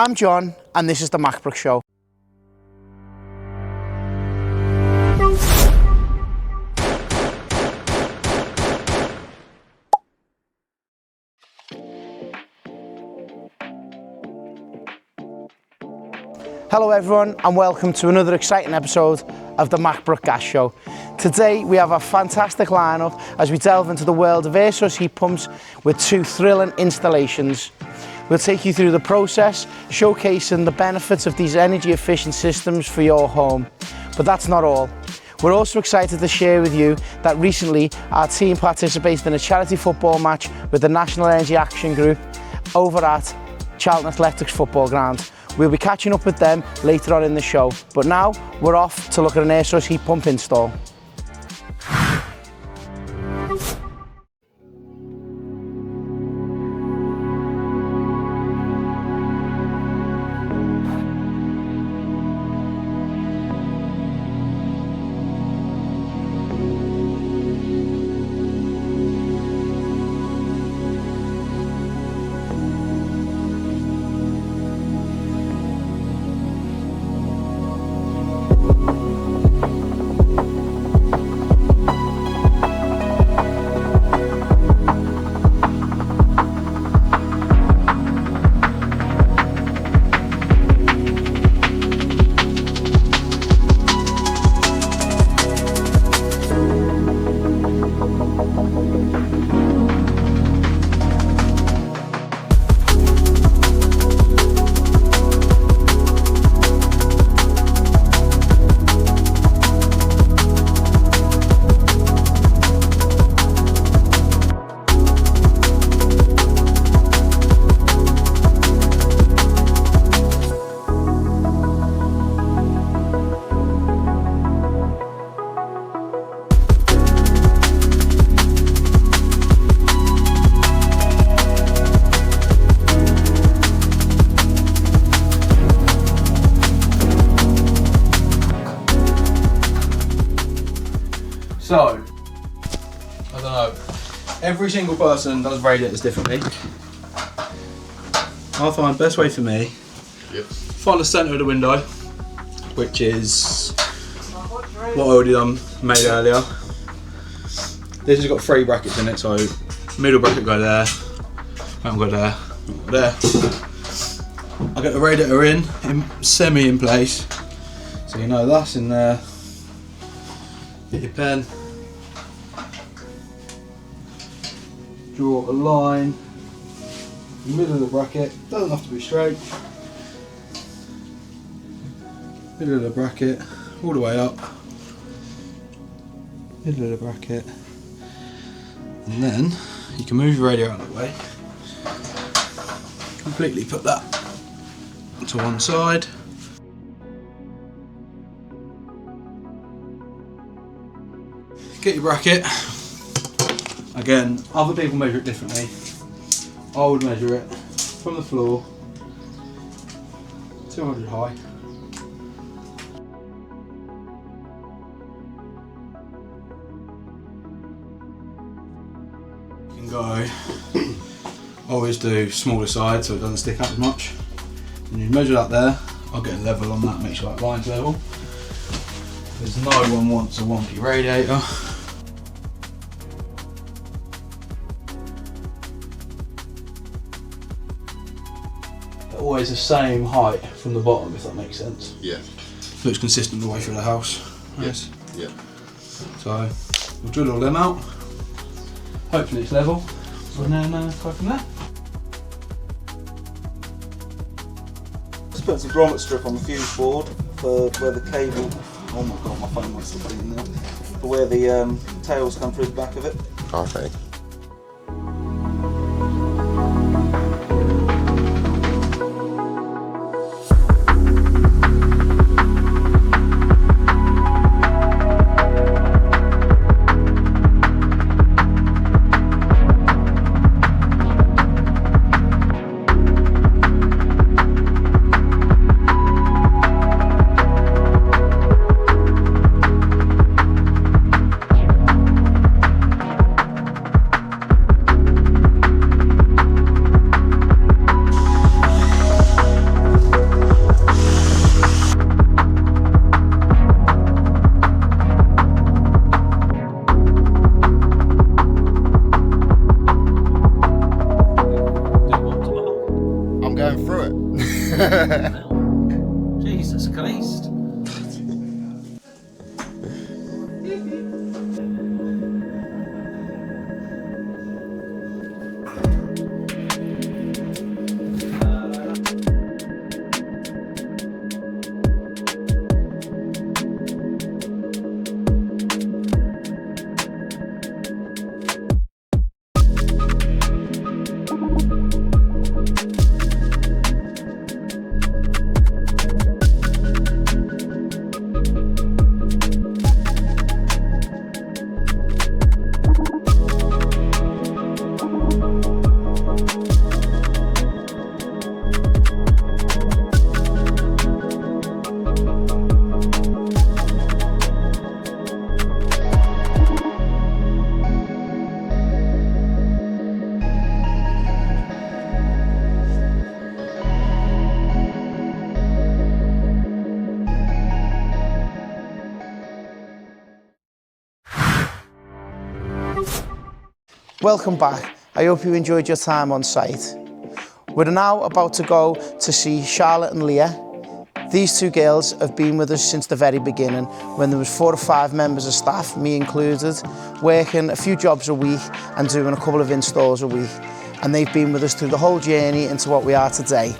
I'm John, and this is the MacBrook Show. Hello everyone, and welcome to another exciting episode of the Macbrook Gas Show. Today we have a fantastic lineup as we delve into the world of air source heat pumps with two thrilling installations. We'll take you through the process, showcasing the benefits of these energy efficient systems for your home. But that's not all. We're also excited to share with you that recently our team participated in a charity football match with the National Energy Action Group over at Charlton Athletic football ground. We'll be catching up with them later on in the show, but now we're off to look at an air source heat pump install. So, I don't know, every single person does radiators differently. I find the best way for me, find the centre of the window, which is what I already made earlier. This has got 3 brackets in it, so middle bracket go there, and go there, there. I get the radiator in semi in place, so you know that's in there. Get your pen, draw a line, middle of the bracket, doesn't have to be straight, middle of the bracket, all the way up, middle of the bracket, and then you can move your radiator out of the way, completely put that to one side. Get your bracket. Again, other people measure it differently. I would measure it from the floor, 200 high. You can go, always do smaller side so it doesn't stick out as much. And you measure that there, I'll get a level on that, make sure that line's level. Because no one wants a wonky radiator. Always the same height from the bottom, if that makes sense. Yeah. Looks consistent the way through the house. Yes. Yeah. So we'll drill all them out. Hopefully it's level. And then go from there. Just put some grommet strip on the fuse board for where the cable. Oh my god, my phone might still be in there. For where the tails come through the back of it. Okay. get through it. Jesus Christ. Welcome back. I hope you enjoyed your time on site. We're now about to go to see Charlotte and Leah. These two girls have been with us since the very beginning, when there was 4 or 5 members of staff, me included, working a few jobs a week and doing a couple of installs a week. And they've been with us through the whole journey into what we are today.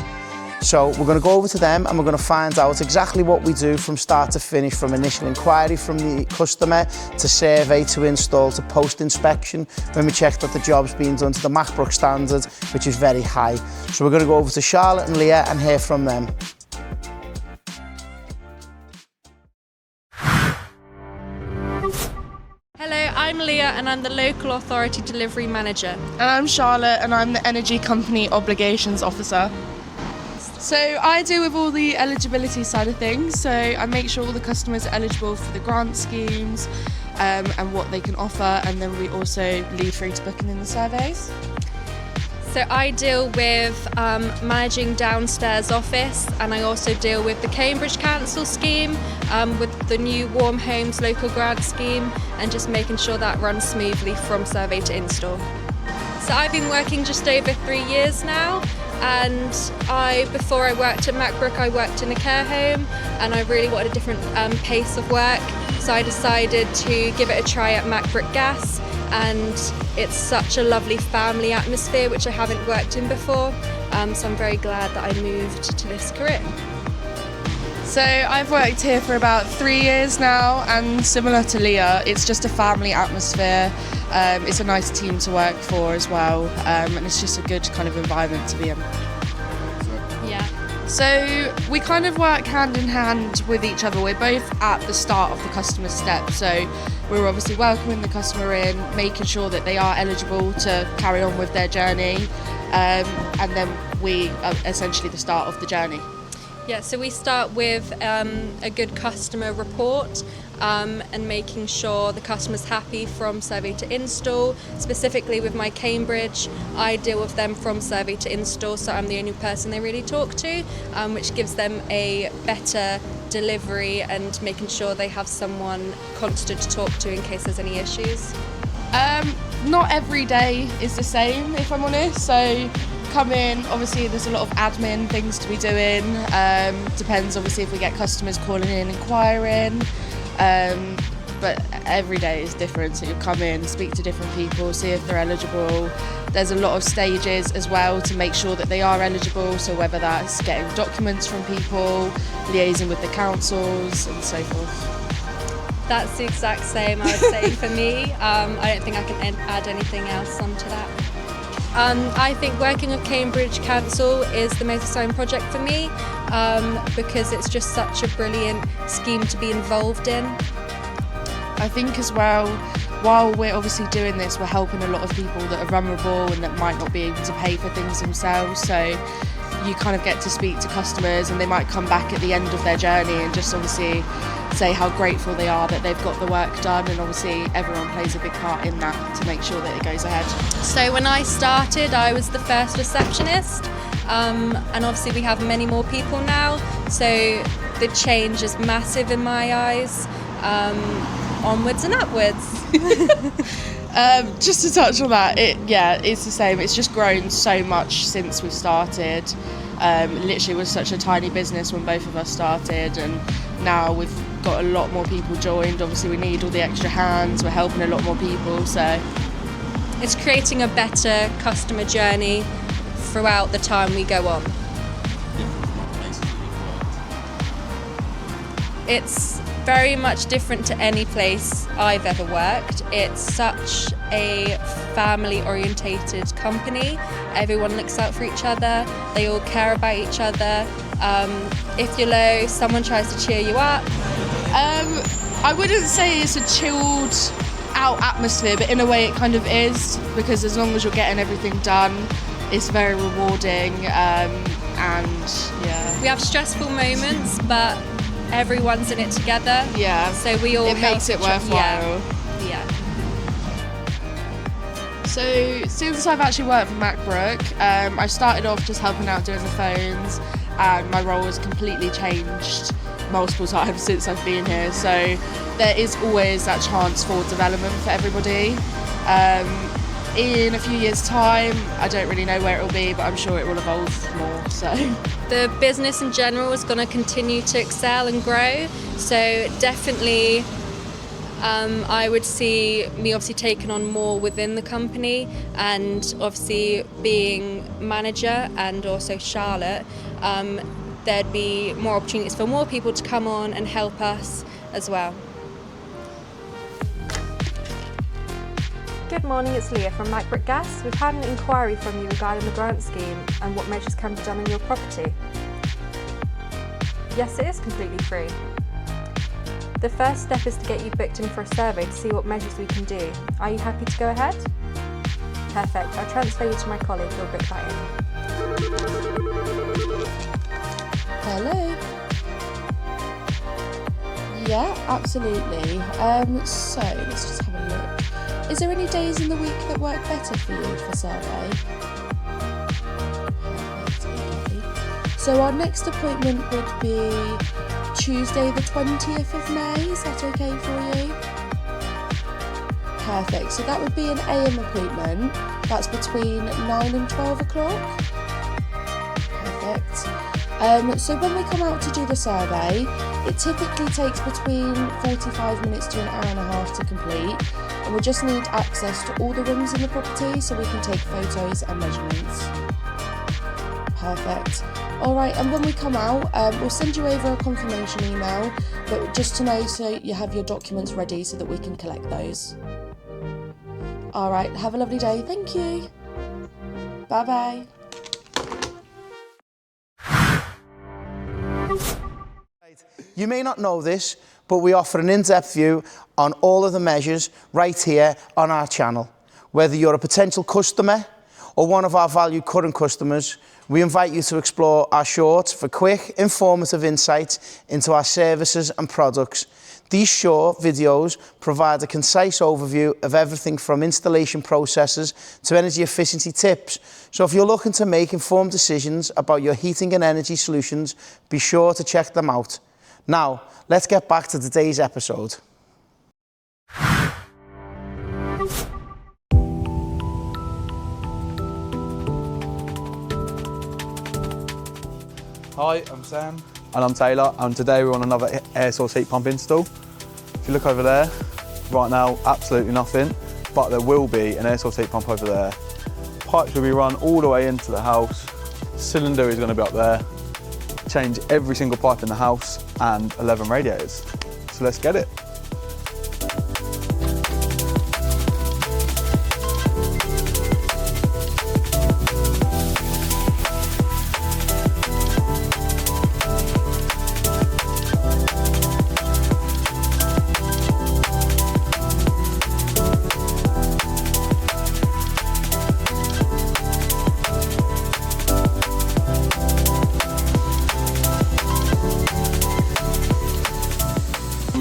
So we're going to go over to them and we're going to find out exactly what we do from start to finish, from initial inquiry from the customer to survey to install to post-inspection, when we check that the job's being done to the Macbrook standard, which is very high. So we're going to go over to Charlotte and Leah and hear from them. Hello, I'm Leah and I'm the Local Authority Delivery Manager. And I'm Charlotte and I'm the Energy Company Obligations Officer. So I deal with all the eligibility side of things, so I make sure all the customers are eligible for the grant schemes and what they can offer, and then we also lead through to booking in the surveys. So I deal with managing downstairs office, and I also deal with the Cambridge Council scheme, with the new Warm Homes local grant scheme, and just making sure that runs smoothly from survey to install. So I've been working just over 3 years now, and before I worked at Macbrook, I worked in a care home, and I really wanted a different pace of work, so I decided to give it a try at Macbrook Gas, and it's such a lovely family atmosphere which I haven't worked in before, so I'm very glad that I moved to this career. So I've worked here for about 3 years now, and similar to Leah, it's just a family atmosphere. It's a nice team to work for as well, and it's just a good kind of environment to be in. Yeah. So we kind of work hand in hand with each other. We're both at the start of the customer step, so we're obviously welcoming the customer in, making sure that they are eligible to carry on with their journey, and then we are essentially the start of the journey. Yeah, so we start with a good customer report and making sure the customer's happy from survey to install. Specifically with my Cambridge, I deal with them from survey to install, so I'm the only person they really talk to, which gives them a better delivery and making sure they have someone constant to talk to in case there's any issues. Not every day is the same, if I'm honest. So come in, obviously there's a lot of admin things to be doing. Depends obviously if we get customers calling in inquiring, but every day is different. So you'll come in, speak to different people, see if they're eligible. There's a lot of stages as well to make sure that they are eligible, so whether that's getting documents from people, liaising with the councils and so forth. That's the exact same, I would say, for me. I don't think I can add anything else onto that. I think working with Cambridge Council is the most exciting project for me, because it's just such a brilliant scheme to be involved in. I think as well, while we're obviously doing this, we're helping a lot of people that are vulnerable and that might not be able to pay for things themselves. So you kind of get to speak to customers and they might come back at the end of their journey and just obviously say how grateful they are that they've got the work done, and obviously everyone plays a big part in that to make sure that it goes ahead. So when I started, I was the first receptionist, and obviously we have many more people now, so the change is massive in my eyes, onwards and upwards. Just to touch on that, it's the same. It's just grown so much since we started. Literally was such a tiny business when both of us started, and now we've got a lot more people joined. Obviously we need all the extra hands, we're helping a lot more people, so It's creating a better customer journey throughout the time we go on. It's very much different to any place I've ever worked. It's such a family-orientated company. Everyone looks out for each other. They all care about each other. If you're low, someone tries to cheer you up. I wouldn't say it's a chilled out atmosphere, but in a way it kind of is, because as long as you're getting everything done, it's very rewarding, and yeah. We have stressful moments, but everyone's in it together. Yeah. So we all It makes it worthwhile. Yeah. So since I've actually worked for Macbrook, I started off just helping out doing the phones, and my role has completely changed multiple times since I've been here. So there is always that chance for development for everybody. In a few years' time, I don't really know where it will be, but I'm sure it will evolve more. So The business in general is going to continue to excel and grow. So definitely, I would see me obviously taking on more within the company, and obviously being manager and also Charlotte, there'd be more opportunities for more people to come on and help us as well. Good morning, it's Leah from Macbrook Gas. We've had an inquiry from you regarding the grant scheme and what measures can be done on your property. Yes, it is completely free. The first step is to get you booked in for a survey to see what measures we can do. Are you happy to go ahead? Perfect, I'll transfer you to my colleague who'll book that in. hello. Yeah, absolutely. So let's just have a look. Is there any days in the week that work better for you for survey? Perfect, okay. So our next appointment would be Tuesday the 20th of May. Is that okay for you? Perfect. So that would be an AM appointment. That's between 9 and 12 o'clock. Perfect. So when we come out to do the survey, it typically takes between 45 minutes to an hour and a half to complete. And we just need access to all the rooms in the property so we can take photos and measurements. Perfect. Alright, and when we come out, we'll send you over a confirmation email, but just to know so you have your documents ready so that we can collect those. Alright, have a lovely day. Thank you. Bye bye. You may not know this, but we offer an in-depth view on all of the measures right here on our channel. Whether you're a potential customer or one of our valued current customers, we invite you to explore our shorts for quick, informative insights into our services and products. These short videos provide a concise overview of everything from installation processes to energy efficiency tips. So if you're looking to make informed decisions about your heating and energy solutions, be sure to check them out. Now, let's get back to today's episode. Hi, I'm Sam. And I'm Taylor, and today we're on another air source heat pump install. If you look over there, right now, absolutely nothing, but there will be an air source heat pump over there. Pipes will be run all the way into the house. Cylinder is going to be up there. Change every single pipe in the house and 11 radiators. So let's get it.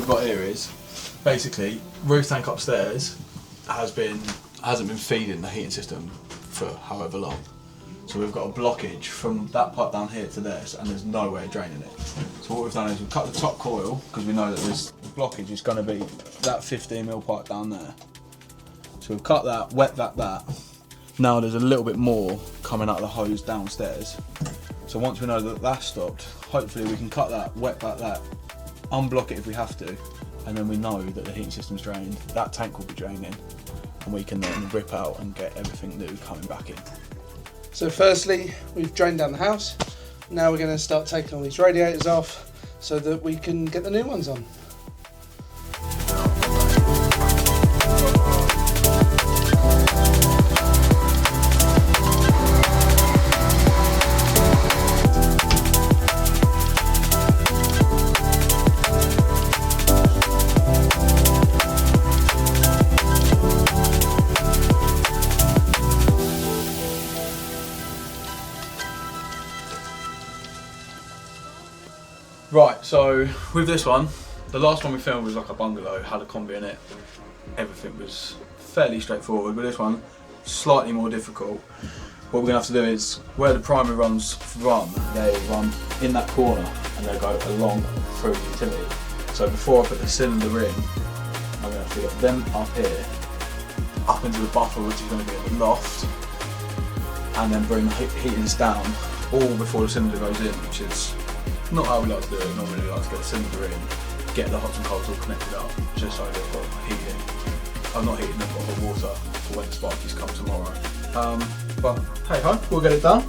Got here is basically roof tank upstairs hasn't been feeding the heating system for however long, so we've got a blockage from that pipe down here to this, and there's no way of draining it. So what we've done is we've cut the top coil because we know that this blockage is going to be that 15mm pipe down there. So we've cut that, wet that. Now there's a little bit more coming out of the hose downstairs. So once we know that that's stopped, hopefully we can cut that, wet back that, unblock it if we have to, and then we know that the heating system's drained, that tank will be draining, and we can then rip out and get everything new coming back in. So firstly, we've drained down the house. Now we're going to start taking all these radiators off so that we can get the new ones on. Right, so with this one, the last one we filmed was like a bungalow, had a combi in it. Everything was fairly straightforward, but this one, slightly more difficult. What we're gonna have to do is, where the primary runs run, they run in that corner and they go along through the utility. So before I put the cylinder in, I'm gonna have to get them up here, up into the buffer, which is gonna be in the loft, and then bring the heatings down, all before the cylinder goes in, which is not how we like to do it. Normally we like to get the cylinder in, get the hots and colds all connected up, just so they've got heating. I'm not heating, they've got hot water for when Sparkies come tomorrow. But hey ho, we'll get it done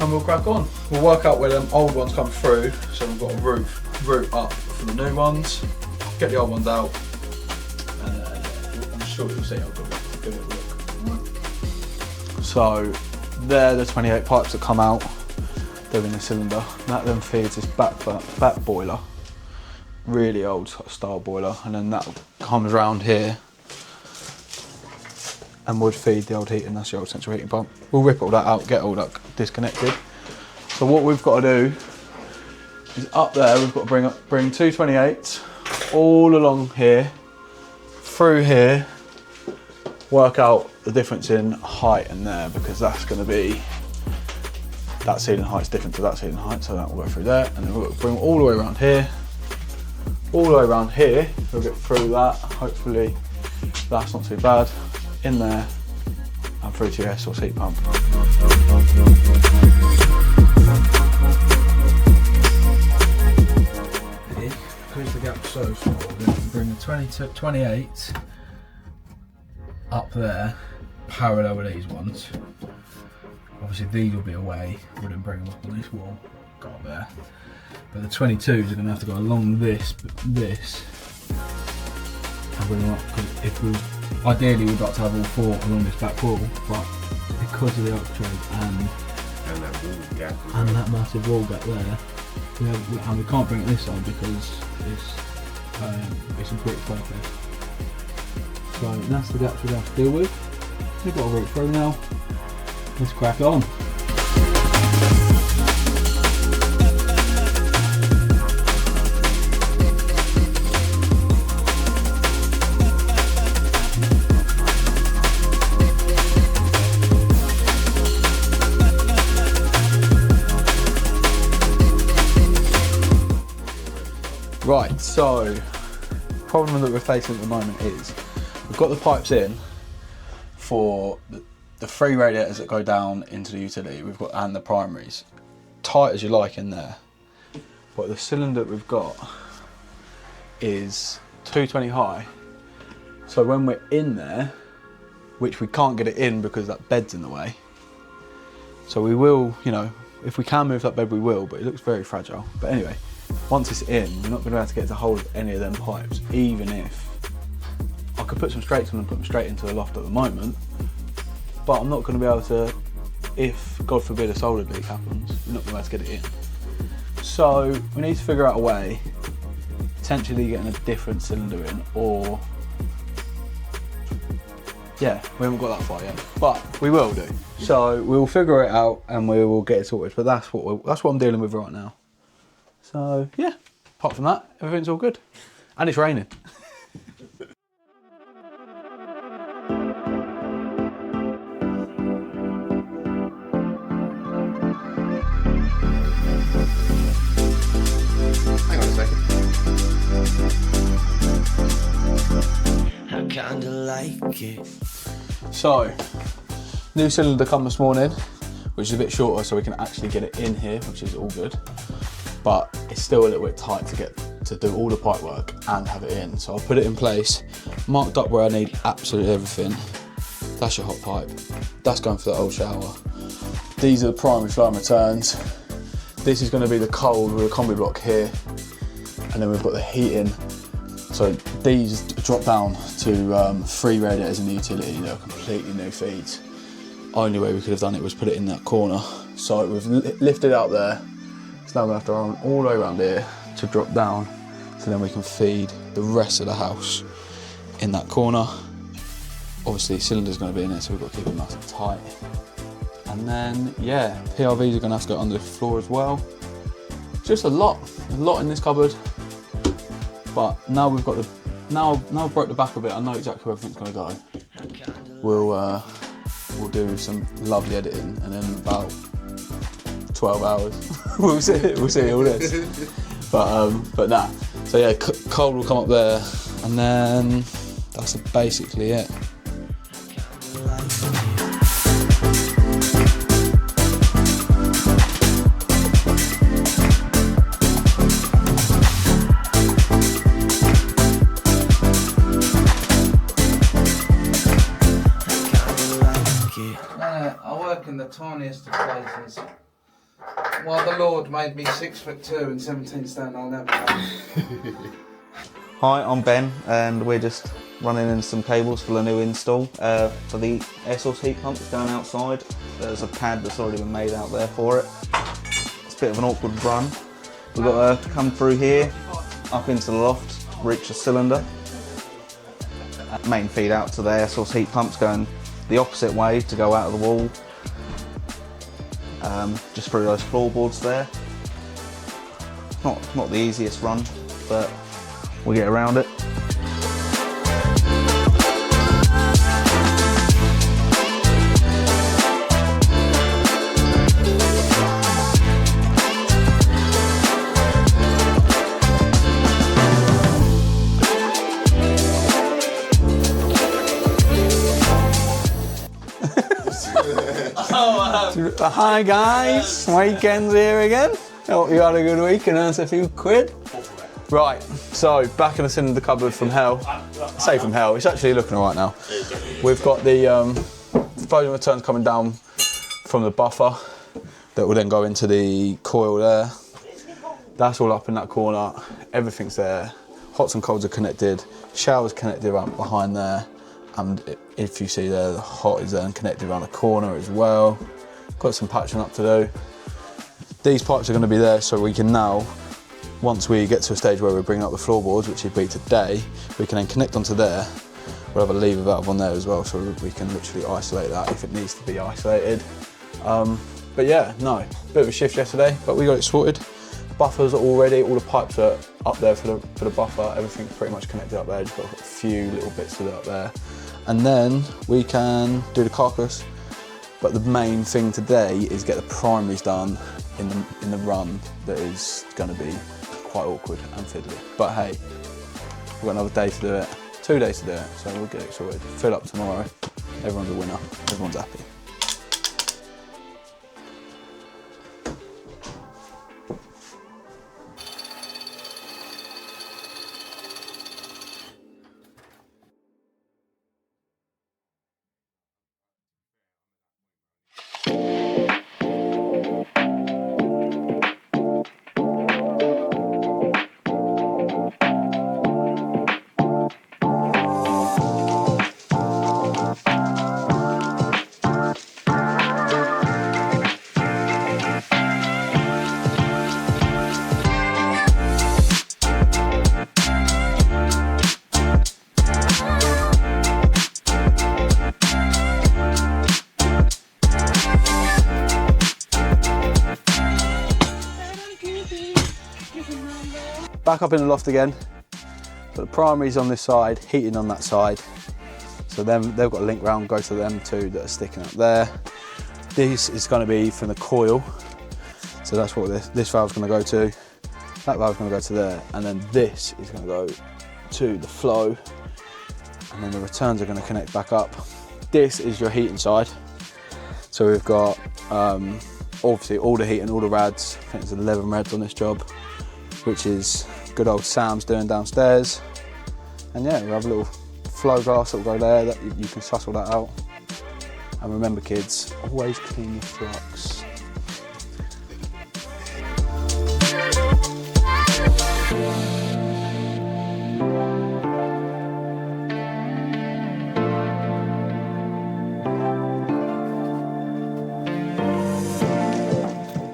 and we'll crack on. We'll work out where them old ones come through, so we've got a route up for the new ones, get the old ones out, and I'm sure you'll see. I'll give it a look. So they're the 28 pipes that come out. They're in the cylinder. That then feeds this back boiler, really old sort of style boiler, and then that comes round here and would feed the old heating. That's the old central heating pump. We'll rip all that out, get all that disconnected. So what we've got to do is up there, we've got to bring two 28s all along here, through here, work out the difference in height in there, because that's going to be, that ceiling height's different to that ceiling height, so that will go through there, and then we'll bring it all the way around here, all the way around here. We'll get through that. Hopefully that's not too bad. In there and through to your air source heat pump. Because the gap's so small, we're going to bring the 28 up there, parallel with these ones. Obviously these will be away, we didn't bring them up on this wall, go up there. But the 22s are going to have to go along this, and bring them up, because if we, ideally we'd like to have all four along this back wall, but because of the architrave and that massive wall gap there, and we can't bring it this side because it's a brick fireplace. So that's the gaps we have to deal with. We've got a route through now. Let's crack on. Right, so the problem that we're facing at the moment is we've got the pipes in for the three radiators that go down into the utility, we've got, and the primaries, tight as you like in there. But the cylinder that we've got is 220 high. So when we're in there, which we can't get it in because that bed's in the way. So we will, you know, if we can move that bed we will, but it looks very fragile. But anyway, once it's in, you're not going to be able to get to hold of any of them pipes, even if I could put some straights on and put them straight into the loft at the moment. But I'm not going to be able to, if God forbid a solder leak happens, you're not going to be able to get it in. So we need to figure out a way, potentially getting a different cylinder in, or, yeah, we haven't got that far yet, but we will do. So we'll figure it out and we will get it sorted, but that's what I'm dealing with right now. So yeah, apart from that, everything's all good. And it's raining. Hang on a second. I kinda like it. So, new cylinder come this morning. which is a bit shorter, so we can actually get it in here, which is all good. But it's still a little bit tight to do all the pipe work and have it in. So I'll put it in place, marked up where I need absolutely everything. That's your hot pipe. That's going for the old shower. These are the primary flow and returns. This is going to be the cold with a combi block here, and then we've got the heating. So these drop down to 3 radiators in the utility. They're completely new feeds. Only way we could have done it was put it in that corner. So we've lifted out there. It's now going to have to run all the way around here to drop down, so then we can feed the rest of the house in that corner. Obviously, cylinder's going to be in it, so we've got to keep it nice and tight. And then, yeah, PRVs are going to have to go under the floor as well. Just a lot in this cupboard. But now we've got the, now I've broke the back of it, I know exactly where everything's going to go. We'll do some lovely editing, and then in about 12 hours we'll see all this. But nah. So yeah, cold will come up there, and then that's basically it. I work in the tiniest of places. While the Lord made me 6'2" and 17 stone, I'll never know. Hi, I'm Ben, and we're just running in some cables for the new install for the air source heat pump that's going outside. There's a pad that's already been made out there for it. It's a bit of an awkward run. We've got to come through here, up into the loft, reach the cylinder. Main feed out to the air source heat pump's going the opposite way to go out of the wall. Just through those floorboards there. Not the easiest run, but we'll get around it. Hi guys, weekend's here again. Hope you had a good week and earned a few quid. Right, so back in the cylinder cupboard from hell. I say from hell, it's actually looking alright now. We've got the flow and returns coming down from the buffer that will then go into the coil there. That's all up in that corner, everything's there. Hots and colds are connected, shower's connected around behind there, and if you see there, the hot is then connected around the corner as well. Got some patching up to do. These pipes are going to be there so we can now, once we get to a stage where we're bringing up the floorboards, which would be today, we can then connect onto there. We'll have a lever valve on there as well, so we can literally isolate that if it needs to be isolated. But yeah, no, bit of a shift yesterday, but we got it sorted. Buffers are all ready, all the pipes are up there for the buffer, everything's pretty much connected up there, just got a few little bits to do up there. And then we can do the carcass. But the main thing today is get the primaries done in the run that is going to be quite awkward and fiddly. But hey, we've got another day to do it, 2 days to do it, so we'll get it sorted. Fill up tomorrow, everyone's a winner, everyone's happy. Back up in the loft again, but the primary's on this side, heating on that side. So then they've got a link round, go to them two that are sticking up there. This is going to be from the coil, so that's what this valve's going to go to. That valve's going to go to there, and then this is going to go to the flow, and then the returns are going to connect back up. This is your heating side. So we've got obviously all the heat and all the rads. I think there's 11 rads on this job, which is good old Sam's doing downstairs. And yeah, we have a little flow glass that will go there, that you can suss all that out. And remember kids, always clean your trucks.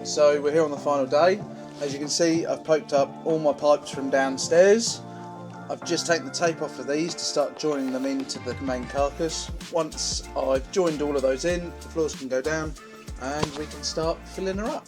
So we're here on the final day. As you can see, I've poked up all my pipes from downstairs. I've just taken the tape off of these to start joining them into the main carcass. Once I've joined all of those in, the floors can go down and we can start filling her up.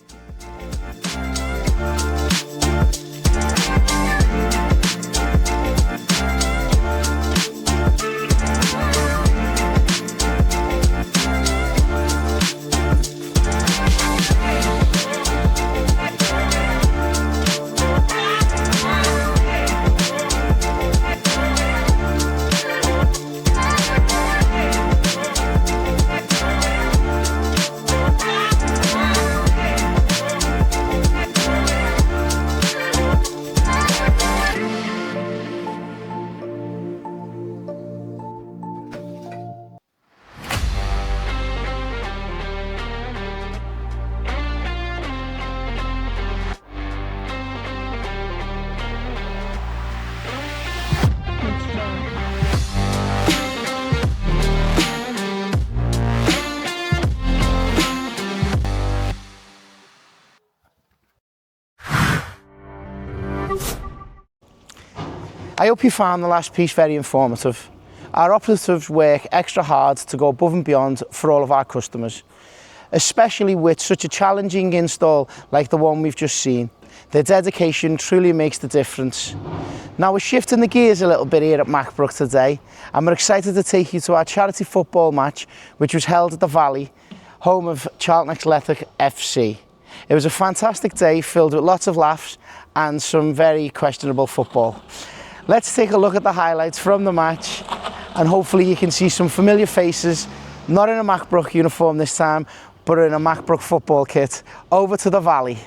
I hope you found the last piece very informative. Our operatives work extra hard to go above and beyond for all of our customers, especially with such a challenging install like the one we've just seen. Their dedication truly makes the difference. Now we're shifting the gears a little bit here at Macbrook today, and we're excited to take you to our charity football match, which was held at the Valley, home of Charlton Athletic FC. It was a fantastic day filled with lots of laughs and some very questionable football. Let's take a look at the highlights from the match, and hopefully you can see some familiar faces, not in a Macbrook uniform this time, but in a Macbrook football kit. Over to the Valley.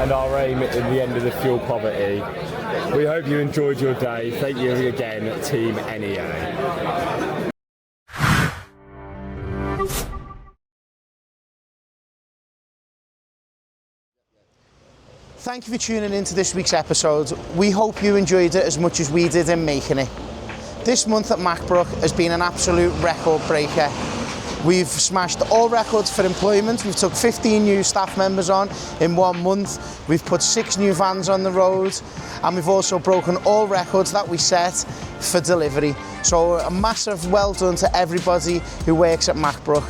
and our aim at the end of the fuel poverty. We hope you enjoyed your day. Thank you again, Team NEA. Thank you for tuning in to this week's episode. We hope you enjoyed it as much as we did in making it. This month at Macbrook has been an absolute record breaker. We've smashed all records for employment. We've took 15 new staff members on in 1 month. We've put 6 new vans on the road, and we've also broken all records that we set for delivery. So a massive well done to everybody who works at Macbrook.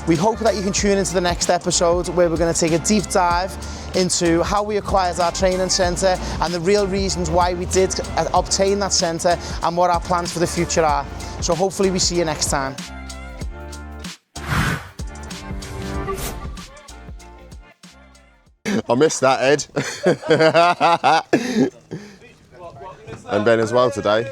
We hope that you can tune into the next episode where we're going to take a deep dive into how we acquired our training centre and the real reasons why we did obtain that centre and what our plans for the future are. So hopefully we see you next time. I missed that, Ed. And Ben as well today.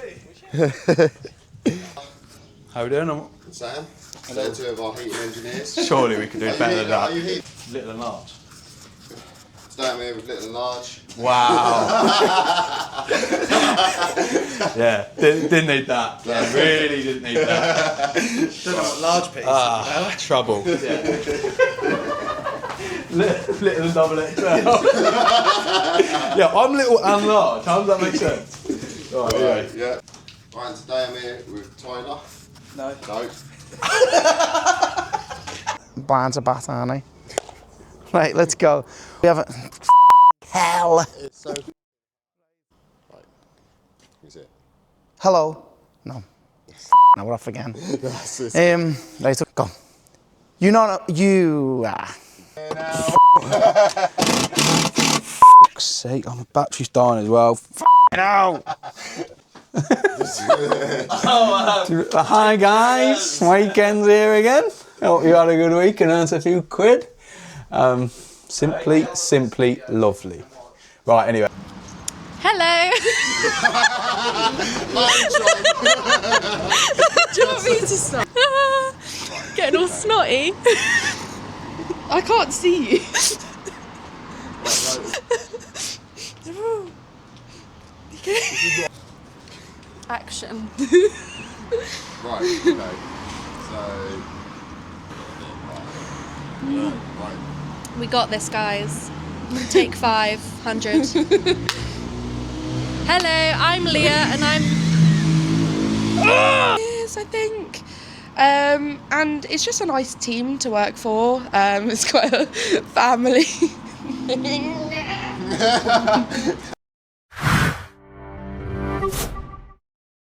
How we doing? Sam, they're 2 of our heating engineers. Surely we could do better than that. Little and large. Today I'm here with little and large. Wow. Yeah, didn't need that. Yeah, really didn't need that. Don't know what large piece Ah, trouble. Yeah. Little and double XL. Yeah, I'm little and large. How does that make sense? Right, yeah. Right, and today I'm here with Tyler. No. Banter bat, aren't I? Right, let's go. We have a... hell. It's so... Right. Who's it? Hello. No. Now we're off again. Right, go. You know, you... Fuck's sake, my battery's dying as well. No. Hi guys, weekend's here again. Hope you had a good week and earned a few quid. Simply lovely. Right, anyway. Hello. Do you want me to stop? Getting all snotty. I can't see you. Action. Right, okay. So... Right. We got this, guys. Take 500. Hello, I'm Leah, and I'm... Yes, I think. And it's just a nice team to work for. It's quite a family thing.